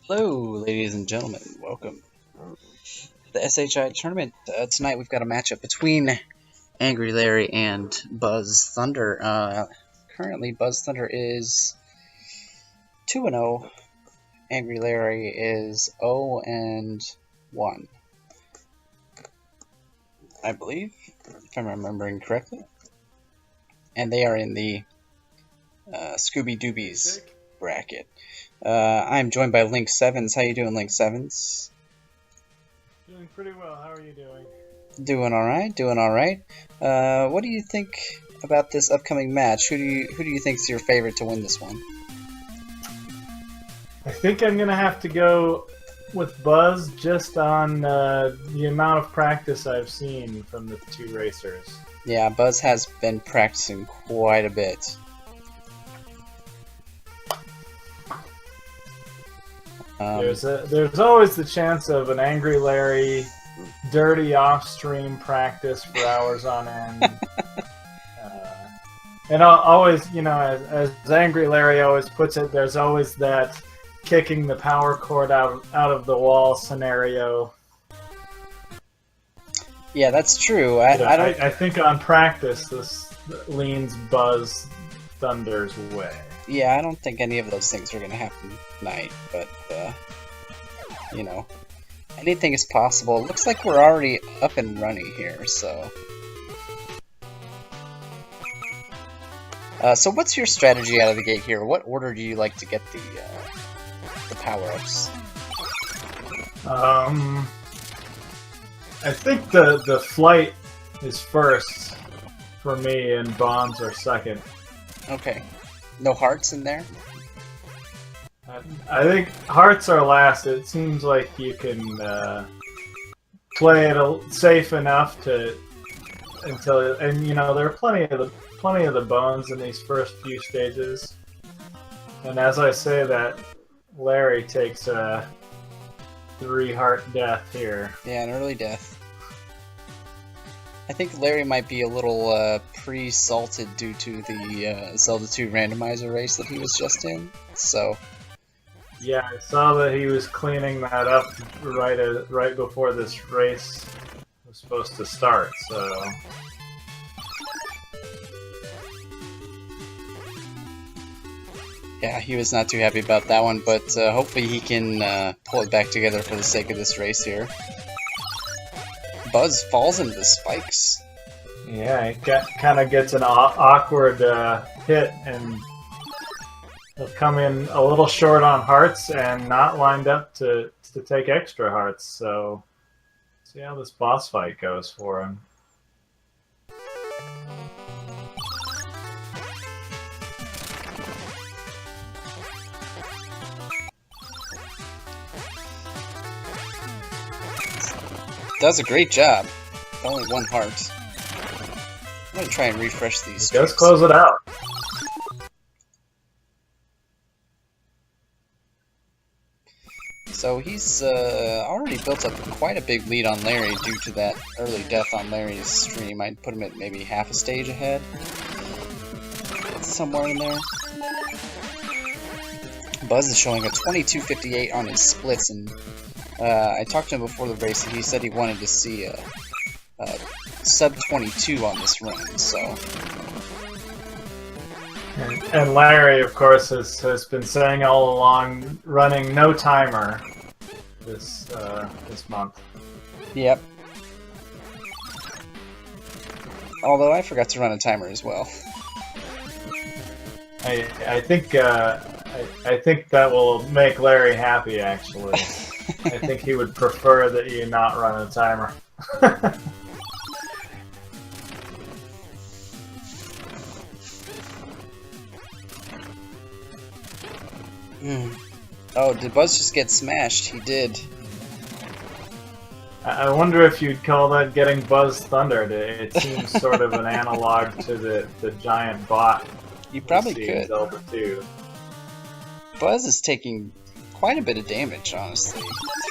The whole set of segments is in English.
Hello, ladies and gentlemen. Welcome to the SHI tournament. Tonight we've got a matchup between AngryLarry and BuzzThunder. Currently, BuzzThunder is 2-0. AngryLarry is 0-1, I believe, if I'm remembering correctly. And they are in the Scooby Doobies bracket. I'm joined by Link Sevens. How you doing, Link Sevens? Doing pretty well. How are you doing? Doing all right. Doing all right. What do you think about this upcoming match? Who do you think is your favorite to win this one? I think I'm gonna have to go with Buzz just on the amount of practice I've seen from the two racers. Yeah, Buzz has been practicing quite a bit. There's always the chance of an AngryLarry dirty off-stream practice for hours on end. And always, you know, as AngryLarry always puts it, there's always that kicking the power cord out of the wall scenario. Yeah, that's true. I think on practice this leans Buzz Thunder's way. Yeah, I don't think any of those things are going to happen tonight, but, you know, anything is possible. It looks like we're already up and running here, so... So what's your strategy out of the gate here? What order do you like to get the power-ups? I think the flight is first for me, and bombs are second. Okay. No hearts in there? I think hearts are last. It seems like you can play it safe enough until, and you know, there are plenty of the bones in these first few stages. And as I say that, Larry takes a 3-heart death here. Yeah, an early death. I think Larry might be a little pre-salted due to the Zelda 2 randomizer race that he was just in, so... Yeah, I saw that he was cleaning that up right before this race was supposed to start, so... Yeah, he was not too happy about that one, but hopefully he can pull it back together for the sake of this race here. Buzz falls into the spikes. Yeah, it kind of gets an awkward hit, and he'll come in a little short on hearts and not lined up to take extra hearts. So, see how this boss fight goes for him. Does a great job. Only 1 heart. I'm gonna try and refresh these. Just close it out. So he's already built up quite a big lead on Larry due to that early death on Larry's stream. I'd put him at maybe half a stage ahead. Somewhere in there. Buzz is showing a 22.58 on his splits, and I talked to him before the race, and he said he wanted to see a sub 22 on this run, so... And Larry, of course, has been saying all along, running no timer this month. Yep. Although I forgot to run a timer as well. I think that will make Larry happy, actually. I think he would prefer that you not run a timer. Oh, did Buzz just get smashed? He did. I wonder if you'd call that getting Buzz Thundered. It seems sort of an analog to the giant bot. You probably could. Zelda 2. Buzz is taking quite a bit of damage, honestly,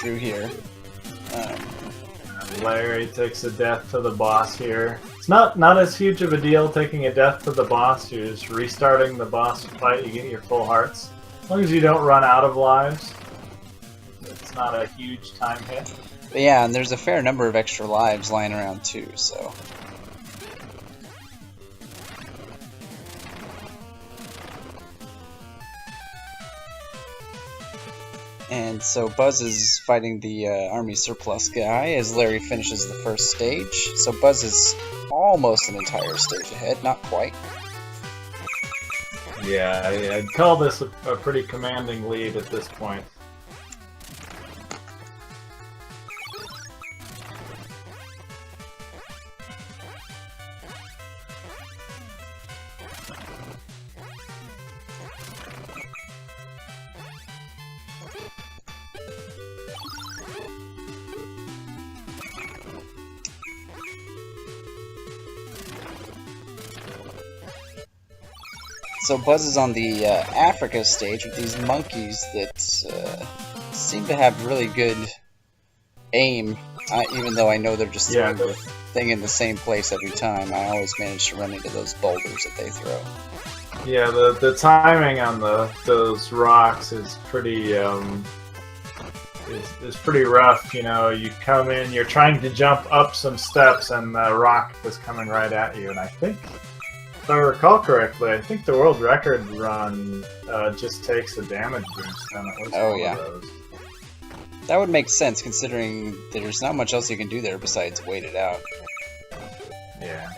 through here. Larry takes a death to the boss here. It's not as huge of a deal taking a death to the boss. You're just restarting the boss fight. You get your full hearts. As long as you don't run out of lives. it's not a huge time hit. But yeah, and there's a fair number of extra lives lying around too, so... And so Buzz is fighting the army surplus guy as Larry finishes the first stage. So Buzz is almost an entire stage ahead, not quite. Yeah, I'd call this a pretty commanding lead at this point. So Buzz is on the Africa stage with these monkeys that seem to have really good aim, even though I know they're just throwing the thing in the same place every time. I always manage to run into those boulders that they throw. Yeah, the timing on those rocks is pretty is pretty rough. You know, you come in, you're trying to jump up some steps, and the rock is coming right at you. And I think, if I recall correctly, I think the world record run just takes a damage boost on at least one of those. That would make sense considering there's not much else you can do there besides wait it out. Yeah.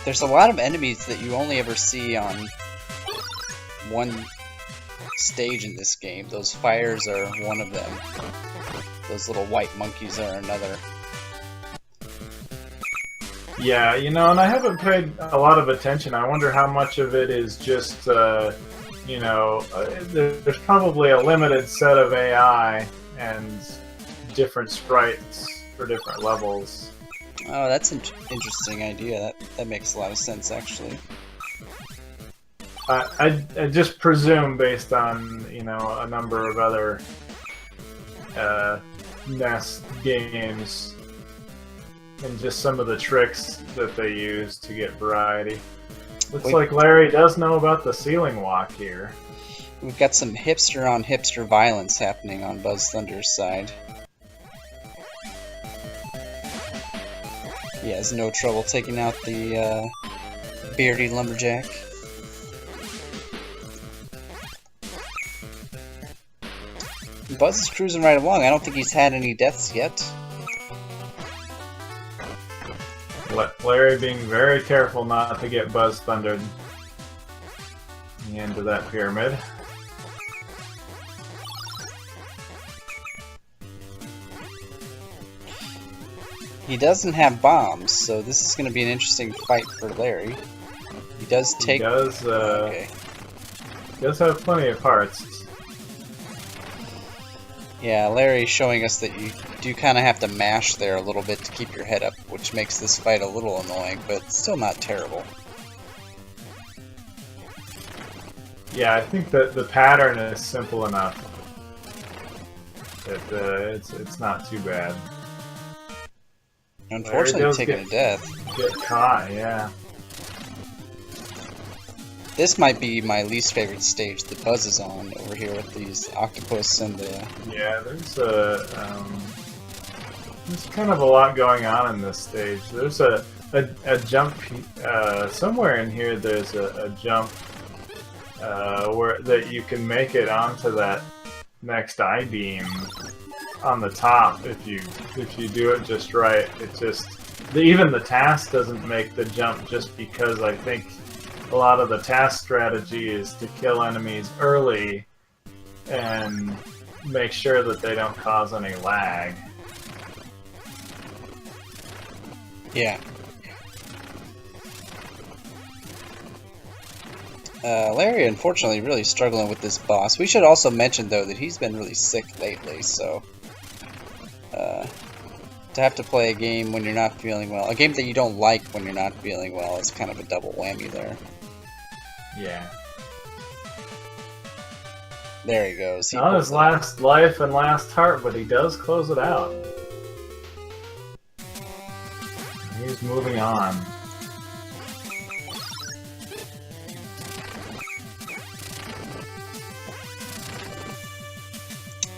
There's a lot of enemies that you only ever see on one stage in this game. Those fires are one of them. Those little white monkeys are another. Yeah, you know, and I haven't paid a lot of attention. I wonder how much of it is just, you know, there's probably a limited set of AI and different sprites for different levels. Oh, that's an interesting idea. That makes a lot of sense, actually. I just presume, based on, you know, a number of other NES games and just some of the tricks that they use to get variety. Looks like Larry does know about the ceiling walk here. We've got some hipster on hipster violence happening on BuzzThunder's side. He has no trouble taking out the beardy lumberjack. Buzz is cruising right along. I don't think he's had any deaths yet. Larry being very careful not to get BuzzThundered into that pyramid. He doesn't have bombs, so this is going to be an interesting fight for Larry. He does take... He does, okay. He does have plenty of hearts. Yeah, Larry's showing us that you do kind of have to mash there a little bit to keep your head up, which makes this fight a little annoying, but still not terrible. Yeah, I think that the pattern is simple enough that it's not too bad. Unfortunately, taking a death. Get caught, yeah. This might be my least favorite stage that Buzz is on over here with these octopus and the... Yeah, there's kind of a lot going on in this stage. There's a jump somewhere in here. There's a jump where that you can make it onto that next I-beam on the top if you do it just right. It just even the task doesn't make the jump just because I think a lot of the task strategy is to kill enemies early and make sure that they don't cause any lag. Yeah. Larry, unfortunately, really struggling with this boss. We should also mention, though, that he's been really sick lately, so... to have to play a game when you're not feeling well, a game that you don't like when you're not feeling well, is kind of a double whammy there. Yeah. There he goes. Not his last life and last heart, but he does close it out. He's moving on.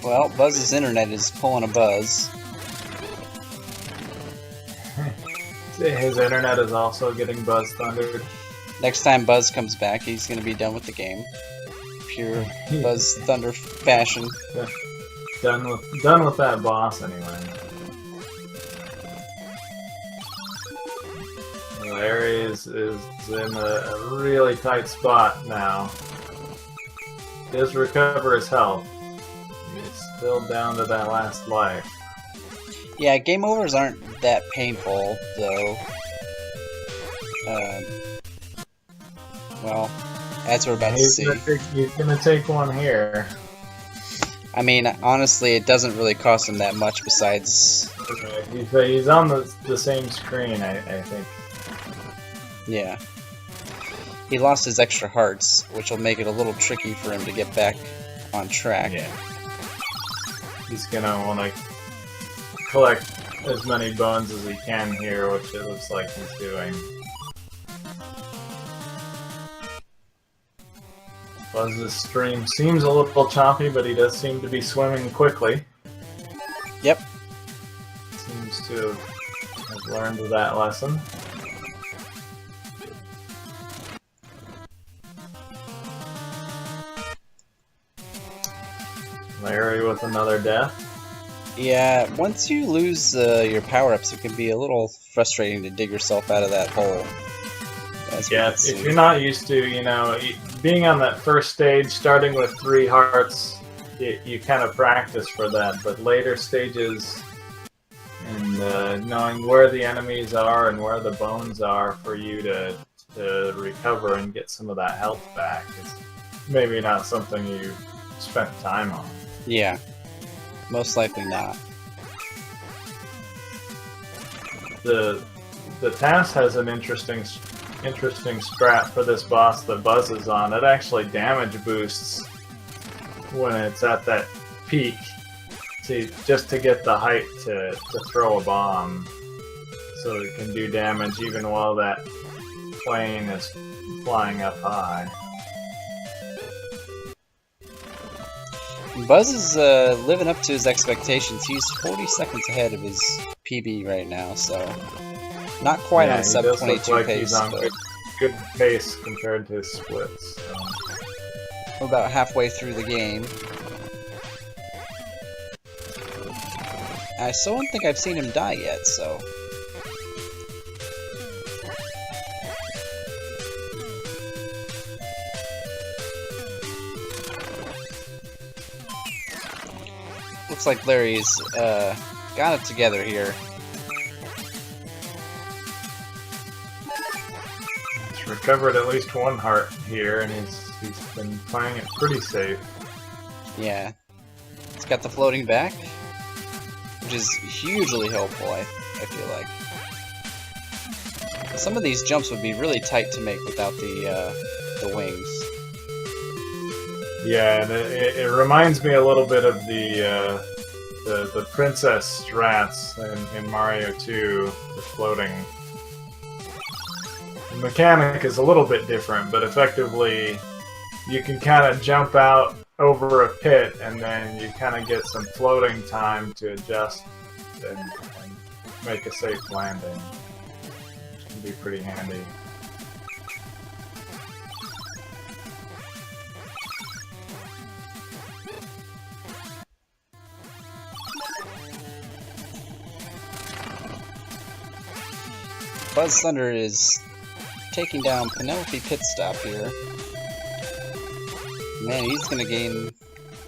Well, Buzz's internet is pulling a Buzz. His internet is also getting BuzzThundered. Next time Buzz comes back, he's going to be done with the game. Pure BuzzThunder fashion. Done with that boss anyway. Larry is in a really tight spot now. He does recover his health. He's still down to that last life. Yeah, game overs aren't that painful, though. Well, as we're about to see. He's gonna take one here. I mean, honestly, it doesn't really cost him that much besides... He's on the same screen, I think. Yeah. He lost his extra hearts, which will make it a little tricky for him to get back on track. Yeah. He's gonna want to collect as many bones as he can here, which it looks like he's doing. Buzz's stream seems a little choppy, but he does seem to be swimming quickly. Yep. Seems to have learned that lesson. Larry with another death. Yeah, once you lose your power-ups, it can be a little frustrating to dig yourself out of that hole. Yeah, if you're not used to, you know, being on that first stage, starting with 3 hearts, you kind of practice for that. But later stages, and knowing where the enemies are and where the bones are for you to recover and get some of that health back is maybe not something you spent time on. Yeah, most likely not. The task has an interesting strat for this boss that Buzz is on. It actually damage boosts when it's at that peak, just to get the height to throw a bomb, so it can do damage even while that plane is flying up high. Buzz is living up to his expectations. He's 40 seconds ahead of his PB right now, so not quite on sub 22 pace. He's on good pace compared to his splits. So. We're about halfway through the game. I still don't think I've seen him die yet, so... Looks like Larry's got it together here. He's recovered at least 1 heart here, and he's been playing it pretty safe. Yeah. He's got the floating back, which is hugely helpful, I feel like. Some of these jumps would be really tight to make without the wings. Yeah, and it reminds me a little bit of the princess strats in Mario 2, the floating. The mechanic is a little bit different, but effectively you can kind of jump out over a pit and then you kind of get some floating time to adjust and make a safe landing, which can be pretty handy. BuzzThunder is taking down Penelope Pitstop here. Man, he's gonna gain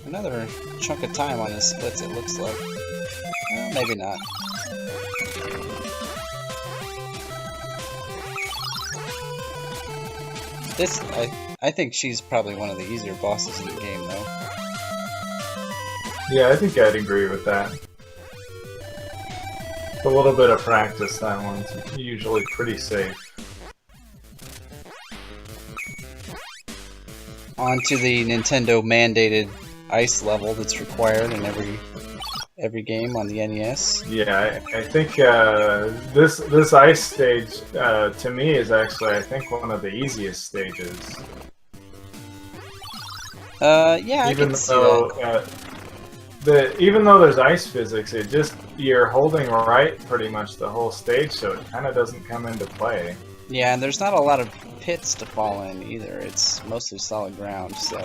another chunk of time on his splits, it looks like. Well, maybe not. This, I think she's probably one of the easier bosses in the game, though. Yeah, I think I'd agree with that. A little bit of practice, that one's usually pretty safe. On to the Nintendo mandated ice level that's required in every every game on the NES. Yeah, I think this ice stage to me is actually, I think, one of the easiest stages. Yeah, I can see that. Even though there's ice physics, you're holding right pretty much the whole stage, so it kind of doesn't come into play. Yeah, and there's not a lot of pits to fall in either. It's mostly solid ground, so.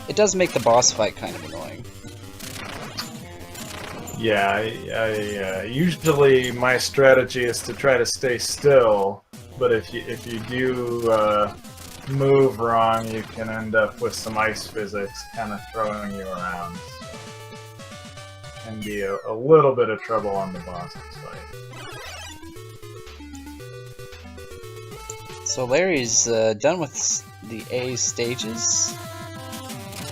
It does make the boss fight kind of annoying. Yeah, I usually my strategy is to try to stay still, but if you do move wrong, you can end up with some ice physics kind of throwing you around. So. Can be a little bit of trouble on the boss fight. So Larry's done with the A stages.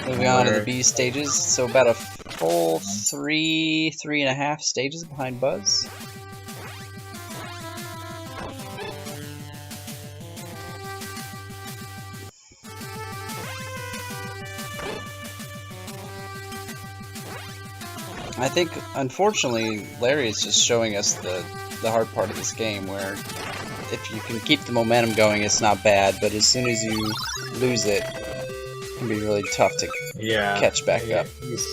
Moving on to the B stages, so about a full 3.5 stages behind Buzz. I think, unfortunately, Larry is just showing us the hard part of this game, where if you can keep the momentum going, it's not bad, but as soon as you lose it, it can be really tough to catch back up.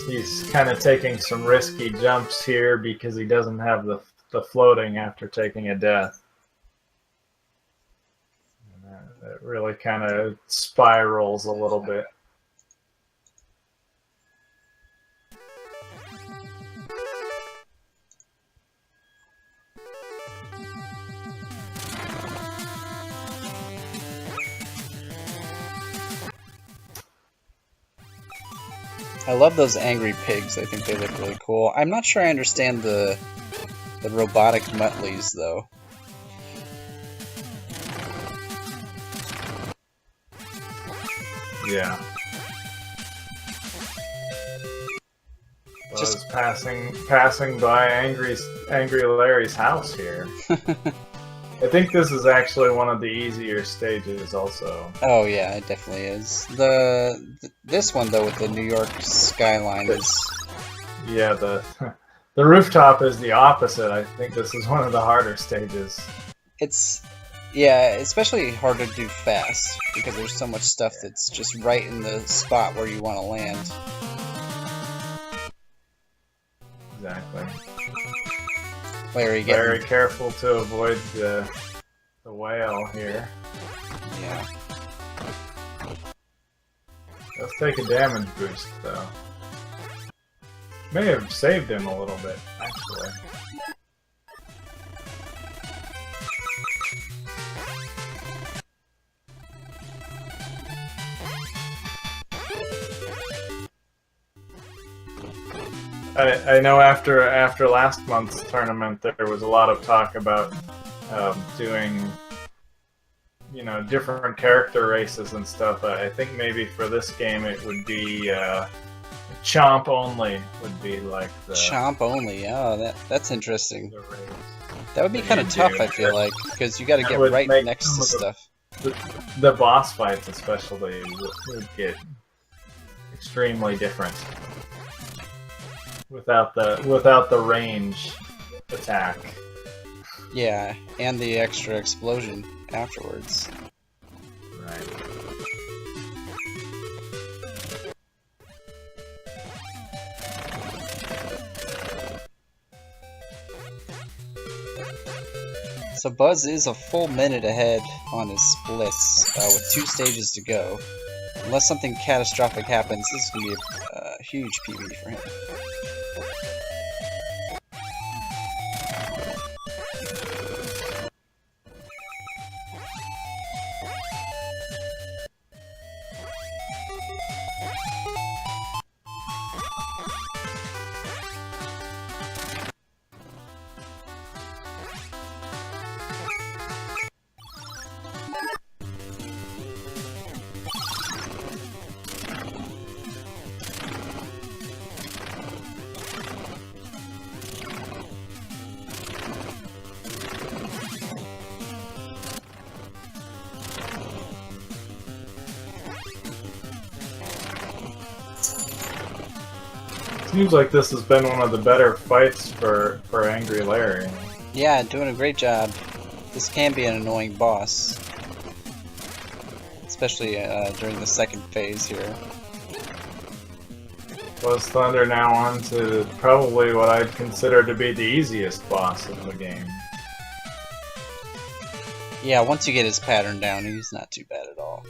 He's kind of taking some risky jumps here because he doesn't have the floating after taking a death. And that really kind of spirals a little bit. I love those angry pigs. I think they look really cool. I'm not sure I understand the robotic Mutleys, though. Yeah. Just passing by AngryLarry's house here. I think this is actually one of the easier stages also. Oh yeah, it definitely is. This one though with the New York skyline is... Yeah, the rooftop is the opposite. I think this is one of the harder stages. It's... Yeah, especially hard to do fast, because there's so much stuff that's just right in the spot where you want to land. Exactly. Larry, very careful to avoid the whale here. Yeah. Let's take a damage boost, though. May have saved him a little bit, actually. I know after last month's tournament there was a lot of talk about doing, you know, different character races and stuff. I think maybe for this game it would be Chomp only would be like the... Chomp only, oh, that's interesting. That would be kind of tough, I feel like, because you got to get right next to stuff. The boss fights especially would get extremely different. Without the range attack. Yeah, and the extra explosion afterwards. Right. So Buzz is a full minute ahead on his splits, with 2 stages to go. Unless something catastrophic happens, this is going to be a huge PB for him. Seems like this has been one of the better fights for AngryLarry. Yeah, doing a great job. This can be an annoying boss, especially during the second phase here. BuzzThunder now on to probably what I'd consider to be the easiest boss of the game. Yeah, once you get his pattern down, he's not too bad at all.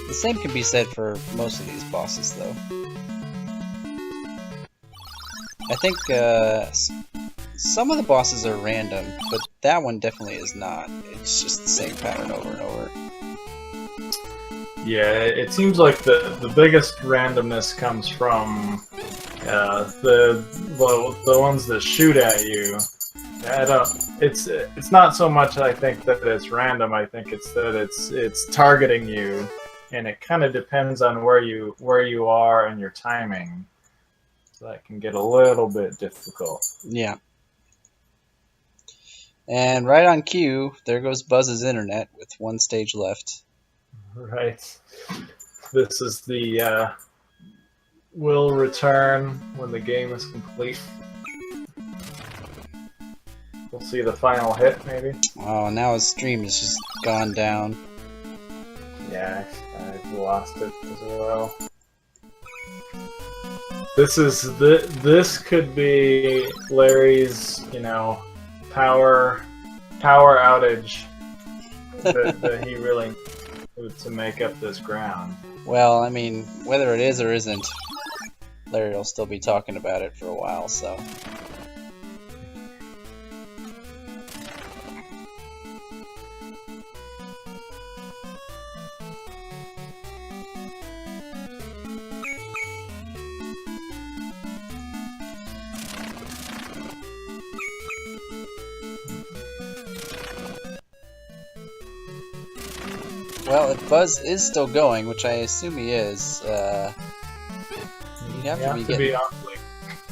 The same can be said for most of these bosses, though. I think some of the bosses are random, but that one definitely is not. It's just the same pattern over and over. Yeah, it seems like the biggest randomness comes from the ones that shoot at you. It's not so much I think that it's random. I think it's that it's targeting you, and it kind of depends on where you are and your timing. So that can get a little bit difficult. Yeah. And right on cue, there goes Buzz's internet with one stage left. Right. This is the will return when the game is complete. We'll see the final hit, maybe. Oh, now his stream has just gone down. Yeah, I've lost it as well. This could be Larry's, power outage that he really needed to make up this ground. Well, I mean, whether it is or isn't, Larry will still be talking about it for a while, so. Well, if Buzz is still going, which I assume he is, you have to be awfully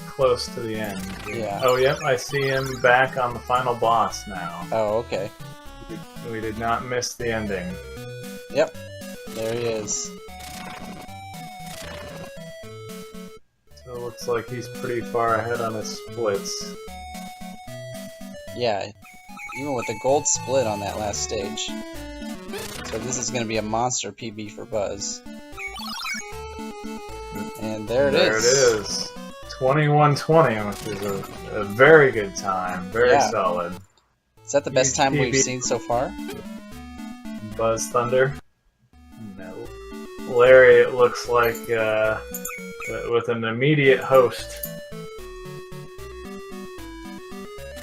close to the end. Yeah. Oh, yep, I see him back on the final boss now. Oh, okay. We did not miss the ending. Yep, there he is. So it looks like he's pretty far ahead on his splits. Yeah, even with the gold split on that last stage. So this is going to be a monster PB for Buzz. And there it is. 21:20, which is a very good time. Very solid. Is that the best time we've seen so far? BuzzThunder? No. Larry, it looks like, with an immediate host.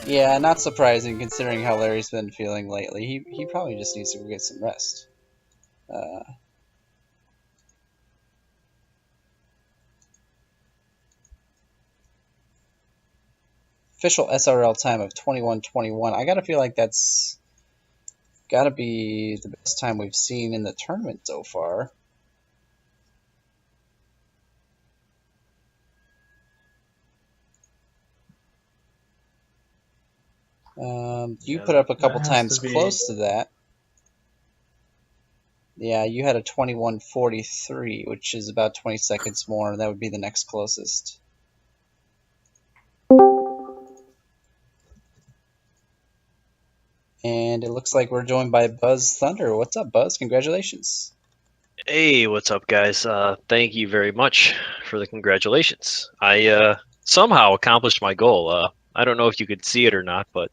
Yeah, not surprising considering how Larry's been feeling lately. He probably just needs to get some rest. Official SRL time of 21:21. I gotta feel like that's gotta be the best time we've seen in the tournament so far. You put up a couple times close to that. Yeah, you had a 21:43, which is about 20 seconds more. That would be the next closest. And it looks like we're joined by BuzzThunder. What's up, Buzz? Congratulations. Hey, what's up, guys? Thank you very much for the congratulations. I somehow accomplished my goal. I don't know if you could see it or not, but...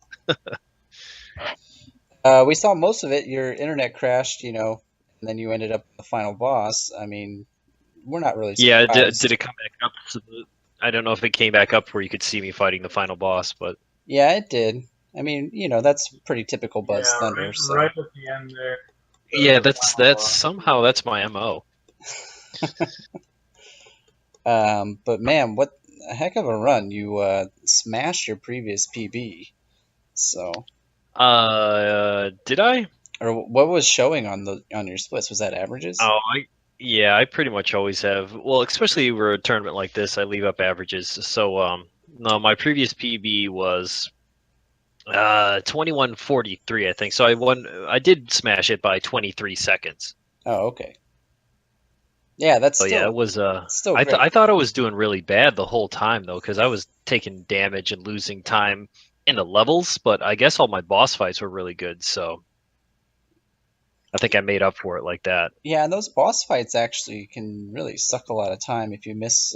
We saw most of it. Your internet crashed, and then you ended up the final boss. I mean, we're not really surprised. Yeah, did it come back up? I don't know if it came back up where you could see me fighting the final boss, but... Yeah, it did. I mean, that's pretty typical BuzzThunder. Right at the end there. Yeah, that's somehow that's my MO. But man, what a heck of a run. You smashed your previous PB. So did I? Or what was showing on your splits? Was that averages? Oh, I pretty much always have. Well, especially for a tournament like this, I leave up averages. So no, my previous PB was 21:43, I think. So I did smash it by 23 seconds. Oh, okay. Yeah, that's So yeah, still it was. still I great. thought I was doing really bad the whole time though, because I was taking damage and losing time in the levels. But I guess all my boss fights were really good, so I think I made up for it like that. Yeah, and those boss fights actually can really suck a lot of time if you miss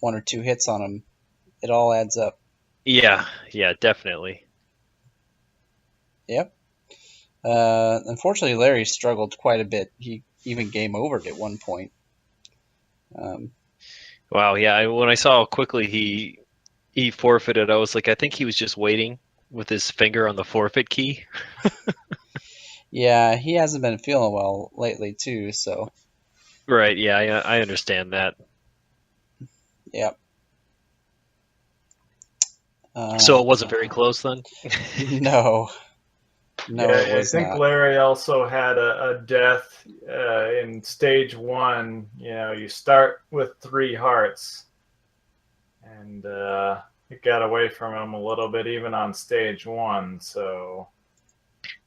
one or two hits on them. It all adds up. Yeah, yeah, definitely. Yep. Unfortunately, Larry struggled quite a bit. He even game overed at one point. Um, Wow, yeah. When I saw how quickly he forfeited, I was like, I think he was just waiting with his finger on the forfeit key. yeah, he hasn't been feeling well lately too. So, Right. Yeah, I understand that. yep. So it wasn't very close then. No, no, it Yeah, I was think not. Larry also had a death in stage 1. You know, you start with 3 hearts, and it got away from him a little bit even on stage 1. So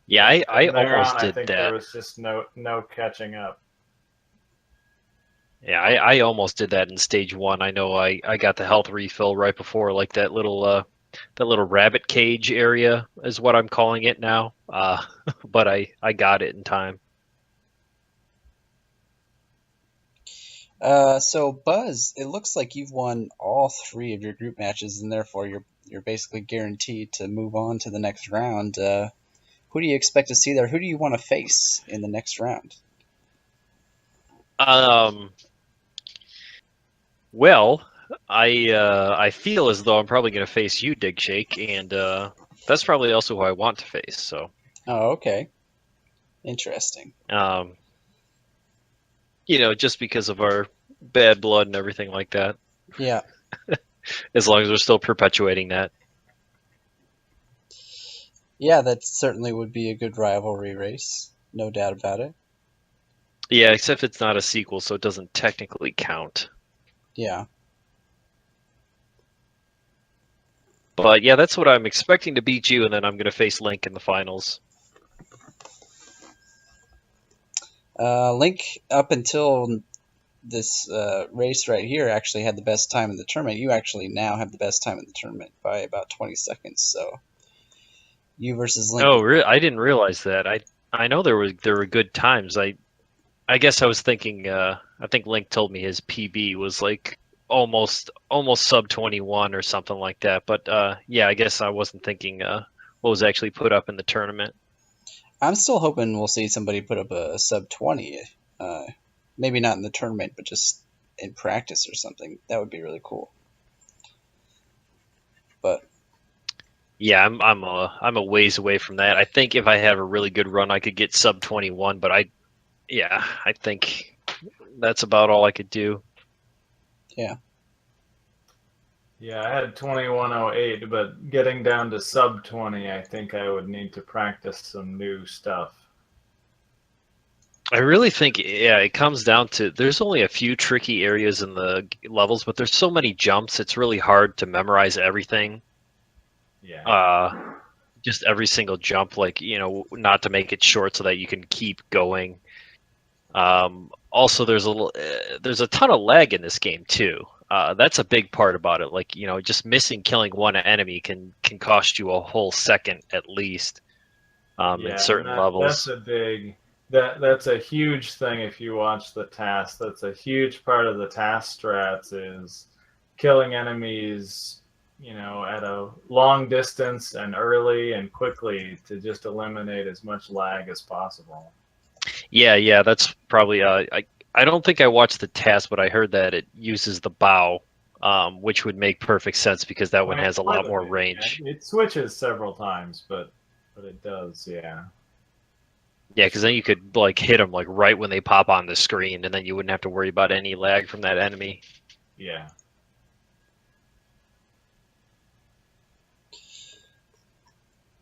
Yeah, I from there almost on, I did think there that. was just no catching up. Yeah, I almost did that in stage one. I know I got the health refill right before, like that little rabbit cage area is what I'm calling it now. But I got it in time. So Buzz, it looks like you've won all three of your group matches, and therefore you're basically guaranteed to move on to the next round. Who do you expect to see there? Who do you want to face in the next round? Um, well, I feel as though I'm probably going to face you, Dig Shake, and that's probably also who I want to face. So, Oh, okay, interesting. um, just because of our bad blood and everything like that. Yeah, As long as we're still perpetuating that. yeah, that certainly would be a good rivalry race, no doubt about it. Yeah, except it's not a sequel, so it doesn't technically count. Yeah. But yeah, that's what I'm expecting to beat you, and then I'm going to face Link in the finals. Link, up until this race right here, actually had the best time in the tournament. You actually now have the best time in the tournament by about 20 seconds. So you versus Link. Oh, I didn't realize that. I know there were good times. I guess I was thinking. I think Link told me his PB was like almost sub 21 or something like that. But yeah, I guess I wasn't thinking what was actually put up in the tournament. I'm still hoping we'll see somebody put up a sub 20. Maybe not in the tournament, but just in practice or something. That would be really cool. But Yeah, I'm a ways away from that. I think if I have a really good run, I could get sub 21. But I think that's about all I could do. yeah, Yeah, I had 2108, but getting down to sub 20, I think I would need to practice some new stuff. I really think, yeah, it comes down to there's only a few tricky areas in the levels, but there's so many jumps, it's really hard to memorize everything. Yeah. Just every single jump, like, not to make it short so that you can keep going. Also, there's a ton of lag in this game too. That's a big part about it. Like, just missing killing one enemy can cost you a whole second at least Yeah, in certain and levels. that's a huge thing if you watch the task. That's a huge part of the task strats is killing enemies, at a long distance and early and quickly to just eliminate as much lag as possible. Yeah, that's probably. I don't think I watched the task, but I heard that it uses the bow, which would make perfect sense because that one has a lot more range. It switches several times, but it does, yeah. Yeah, because then you could like hit them like right when they pop on the screen, and then you wouldn't have to worry about any lag from that enemy. Yeah.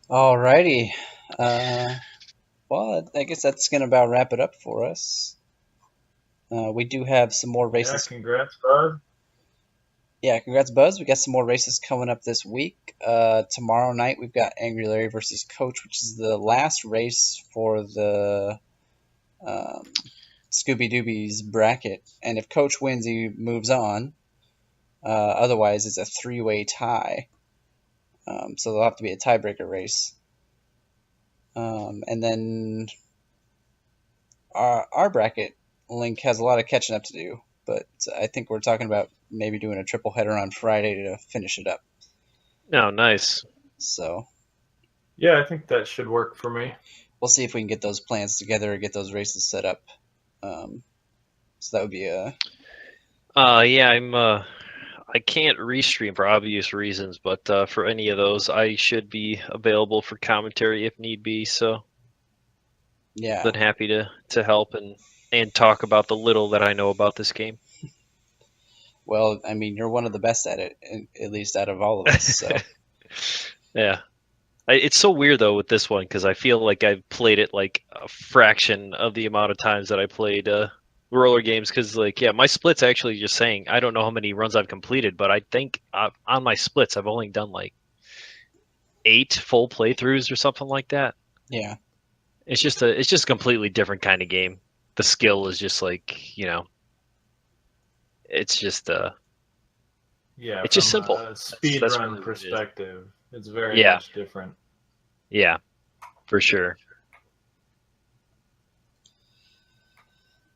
alrighty. Well, I guess that's gonna about wrap it up for us. We do have some more Yeah, races. congrats, bud. Yeah, congrats, Buzz. We got some more races coming up this week. Tomorrow night we've got AngryLarry versus Coach, which is the last race for the Scooby Dooby's bracket, and if Coach wins, he moves on. Otherwise, it's a 3-way tie. So there'll have to be a tiebreaker race. And then our bracket, Link has a lot of catching up to do, but I think we're talking about maybe doing a triple header on Friday to finish it up. Oh, nice. So Yeah, I think that should work for me. we'll see if we can get those plans together or get those races set up. So that would be a... Yeah, I can't restream for obvious reasons, but for any of those, I should be available for commentary if need be. So, yeah. then happy to help and talk about the little that I know about this game. Well, I mean, you're one of the best at it, at least out of all of us. So Yeah, it's so weird though with this one because I feel like I've played it like a fraction of the amount of times that I played roller games. Because like, yeah, my splits actually just saying I don't know how many runs I've completed, but I think on my splits I've only done like 8 full playthroughs or something like that. yeah, It's just a completely different kind of game. The skill is just like, it's just Yeah, it's just from simple. a speed That's run really what it is. perspective, it's very Yeah. much different. Yeah, for sure.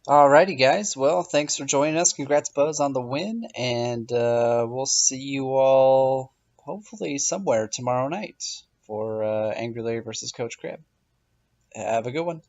alrighty, guys. Well, thanks for joining us. Congrats, Buzz, on the win, and we'll see you all hopefully somewhere tomorrow night for AngryLarry versus Coach Crab. Have a good one.